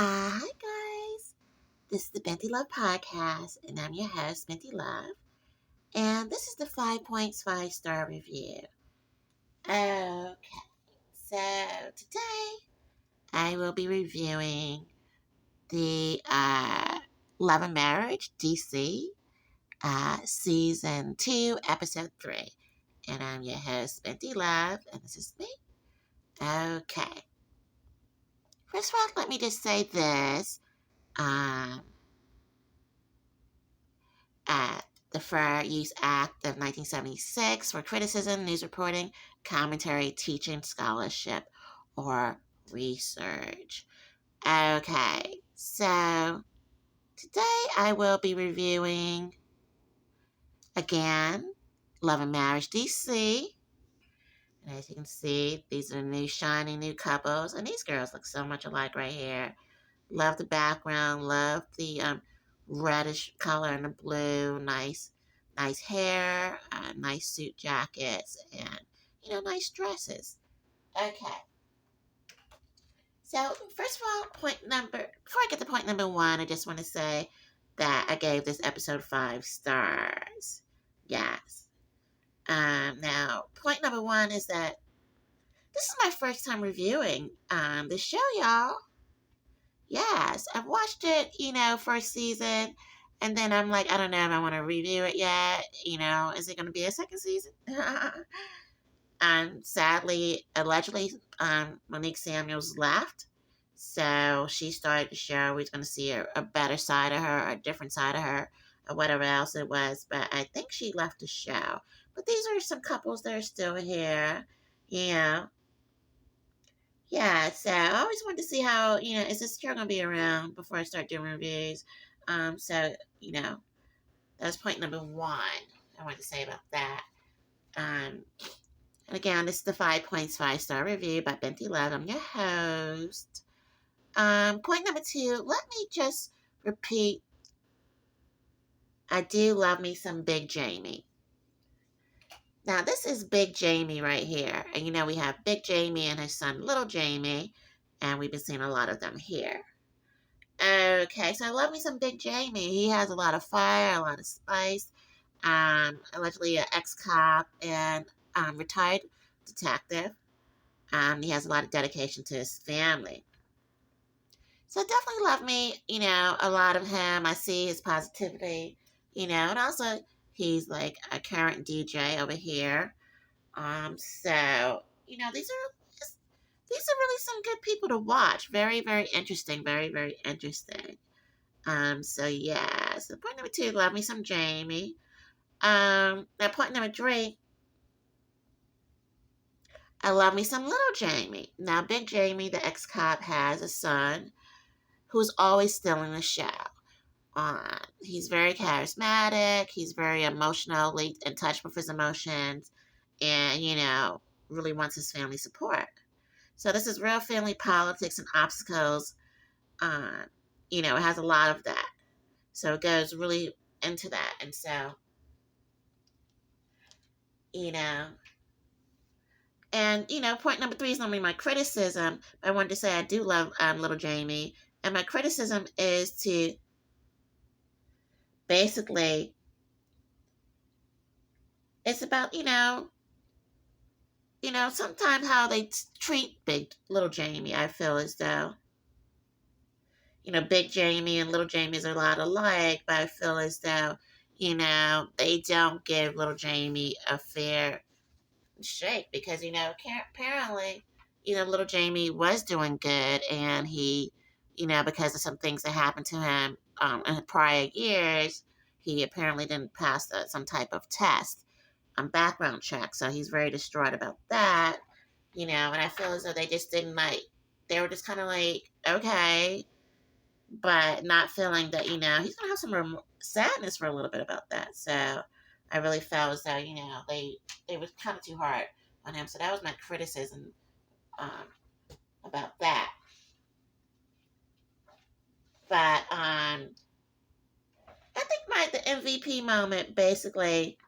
Hi guys, this is the BINTI Love Podcast, and I'm your host, BINTI Love, and this is the 5.5 star review. Okay, so today I will be reviewing the Love and Marriage DC Season 2, Episode 3, and I'm your host, BINTI Love, and this is me. Okay, first of all, let me just say this. Um, at the Fair Use Act of 1976 for criticism, news reporting, commentary, teaching, scholarship, or research. Okay, so today I will be reviewing again Love and Marriage DC. And as you can see, these are new, shiny new couples, and these girls look so much alike right here. Love the background. Love the reddish color and the blue. Nice hair. Nice suit jackets, and nice dresses. Okay. So first of all, before I get to point number one, I just want to say that I gave this episode 5 stars. Yes. Now point number one is that this is my first time reviewing the show, y'all. Yes, I've watched it, first season, and then I'm like, I don't know if I want to review it yet. Is it going to be a second season? Sadly, allegedly, Monique Samuels left, so she started the show. We're going to see a better side of her, a different side of her, or whatever else it was. But I think she left the show. But these are some couples that are still here. Yeah. Yeah, so I always wanted to see how, is this show gonna be around before I start doing reviews? So, that's point number one I wanted to say about that. And again, this is the 5.5 star review by Binti Love. I'm your host. Point number two, let me just repeat, I do love me some Big Jamie. Now, this is Big Jamie right here. And we have Big Jamie and his son, Little Jamie, and we've been seeing a lot of them here. Okay, so I love me some Big Jamie. He has a lot of fire, a lot of spice. Allegedly an ex-cop and retired detective. He has a lot of dedication to his family. So I definitely love me, a lot of him. I see his positivity, and also he's like a current DJ over here. So, these are really some good people to watch. Very, very interesting. Very, very interesting. So yeah. So point number two, love me some Jamie. Now point number three, I love me some little Jamie. Now Big Jamie, the ex-cop, has a son who's always stealing the show. He's very charismatic. He's very emotionally in touch with his emotions, and really wants his family support. So this is real family politics and obstacles. It has a lot of that. So it goes really into that, and so you know. And, point number three is normally my criticism. I wanted to say I do love little Jamie. And my criticism is to basically, it's about, sometimes how they treat big little Jamie. I feel as though, Big Jamie and little Jamie is a lot alike, but I feel as though, they don't give little Jamie a fair shake because apparently little Jamie was doing good, and he because of some things that happened to him in prior years, he apparently didn't pass some type of test background check, so he's very distraught about that. And I feel as though they just didn't they were just kind of like, okay, but not feeling that he's gonna have some sadness for a little bit about that. So I really felt as though they was kind of too hard on him. So that was my criticism about that. But I think the MVP moment basically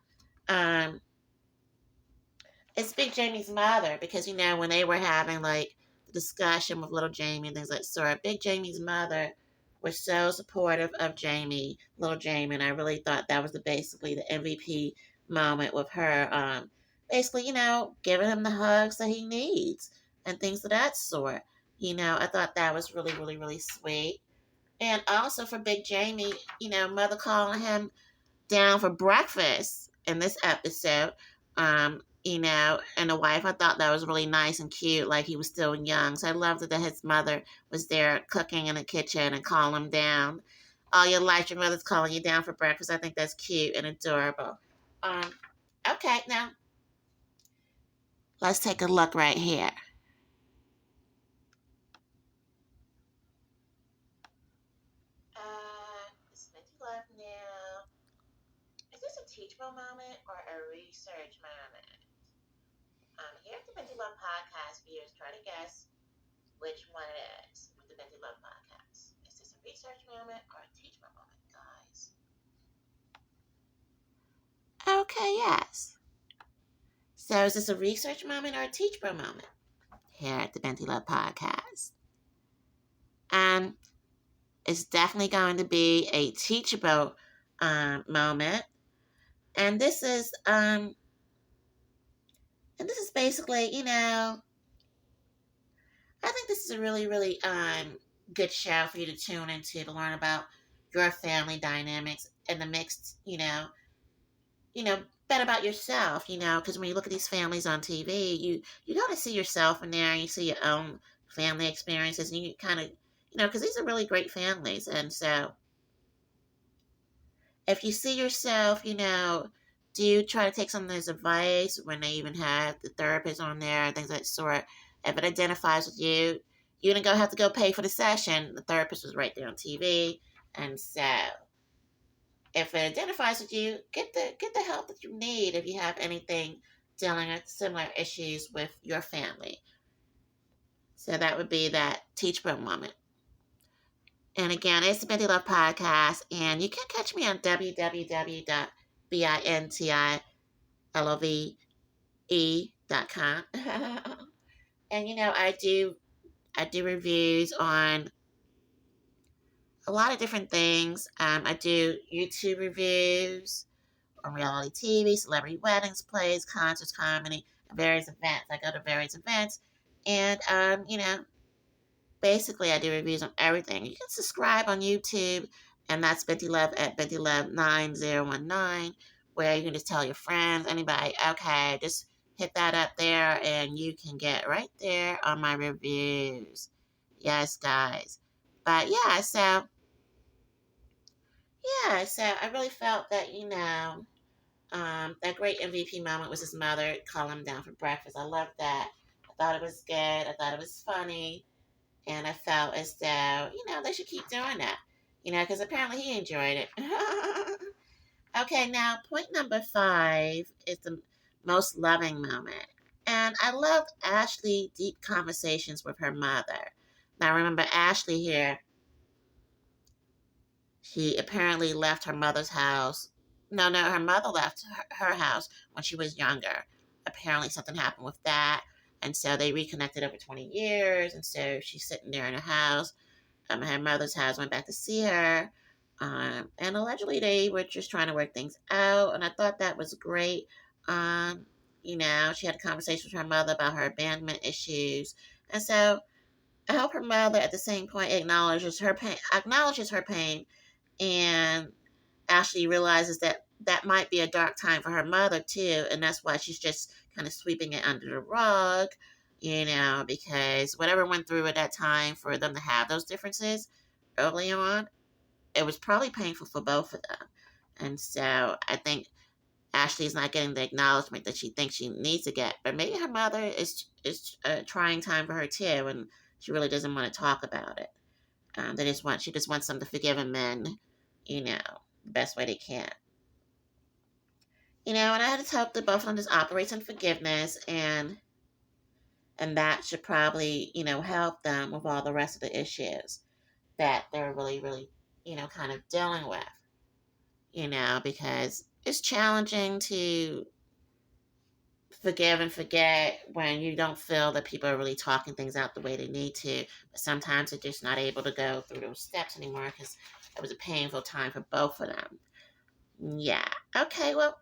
it's Big Jamie's mother, because when they were having like discussion with little Jamie and things like sort. Big Jamie's mother was so supportive of Jamie, little Jamie, and I really thought that was basically the MVP moment with her. Basically, giving him the hugs that he needs and things of that sort. I thought that was really, really, really sweet. And also for Big Jamie, mother calling him down for breakfast in this episode. And the wife, I thought that was really nice and cute, like he was still young. So I loved that his mother was there cooking in the kitchen and calling him down. All your life, your mother's calling you down for breakfast. I think that's cute and adorable. Um, okay, now let's take a look right here. This is Minty Love now. Is this a teachable moment or a research moment? Here at the Binti Love Podcast, viewers try to guess which one it is with the Binti Love Podcast. Is this a research moment or a teachable moment, guys? Okay, yes. So is this a research moment or a teachable moment here at the Binti Love Podcast? And it's definitely going to be a teachable moment. And this is basically, I think this is a really, really good show for you to tune into to learn about your family dynamics and the mixed, bet about yourself, because when you look at these families on TV, you got to see yourself in there and you see your own family experiences and you kind of, because these are really great families. And so if you see yourself, do you try to take some of this advice when they even have the therapist on there and things of that sort? If it identifies with you, you didn't have to go pay for the session. The therapist was right there on TV. And so if it identifies with you, get the help that you need if you have anything dealing with similar issues with your family. So that would be that teachable moment. And again, it's the Binti Love Podcast, and you can catch me on www.bintilove.com. And I do reviews on a lot of different things. I do YouTube reviews on reality TV, celebrity weddings, plays, concerts, comedy, various events. I go to various events, and basically I do reviews on everything. You can subscribe on YouTube, and that's Binti Love at Binti Love 9019, where you can just tell your friends, anybody, okay, just hit that up there, and you can get right there on my reviews. Yes, guys. But so I really felt that that great MVP moment was his mother calling him down for breakfast. I loved that. I thought it was good. I thought it was funny. And I felt as though, they should keep doing that. Because apparently he enjoyed it. Okay, now point number 5 is the most loving moment. And I loved Ashley's deep conversations with her mother. Now remember, Ashley here, she apparently left her mother's house. No, her mother left her house when she was younger. Apparently something happened with that. And so they reconnected over 20 years. And so she's sitting there in her house. Her mother's house, went back to see her. And allegedly they were just trying to work things out. And I thought that was great. She had a conversation with her mother about her abandonment issues. And so I hope her mother at the same point acknowledges her pain and Ashley realizes that that might be a dark time for her mother too, and that's why she's just kind of sweeping it under the rug, because whatever went through at that time for them to have those differences early on, it was probably painful for both of them. And so I think Ashley's not getting the acknowledgement that she thinks she needs to get, but maybe her mother is a trying time for her too, and she really doesn't want to talk about it. She just wants them to forgive him and, the best way they can. And I just hope that both of them just operates in forgiveness and that should probably, help them with all the rest of the issues that they're really, really, kind of dealing with. Because it's challenging to forgive and forget when you don't feel that people are really talking things out the way they need to. But sometimes they're just not able to go through those steps anymore because it was a painful time for both of them. Yeah. Okay, well,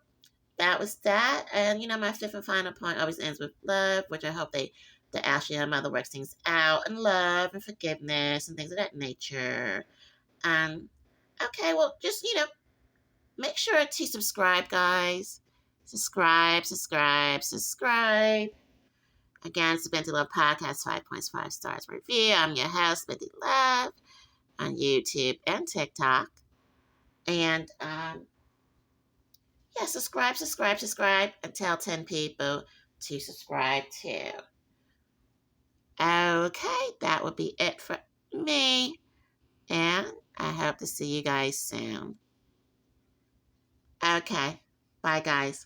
that was that. And my fifth and final point always ends with love, which I hope the Ashley and her mother works things out and love and forgiveness and things of that nature. Okay, well, just make sure to subscribe, guys. Subscribe, subscribe, subscribe. Again, it's the Binti Love Podcast, 5.5 stars review. I'm your host, Binti Love, on YouTube and TikTok. And yeah, subscribe, subscribe, subscribe, and tell 10 people to subscribe too. Okay, that would be it for me. And I hope to see you guys soon. Okay, bye guys.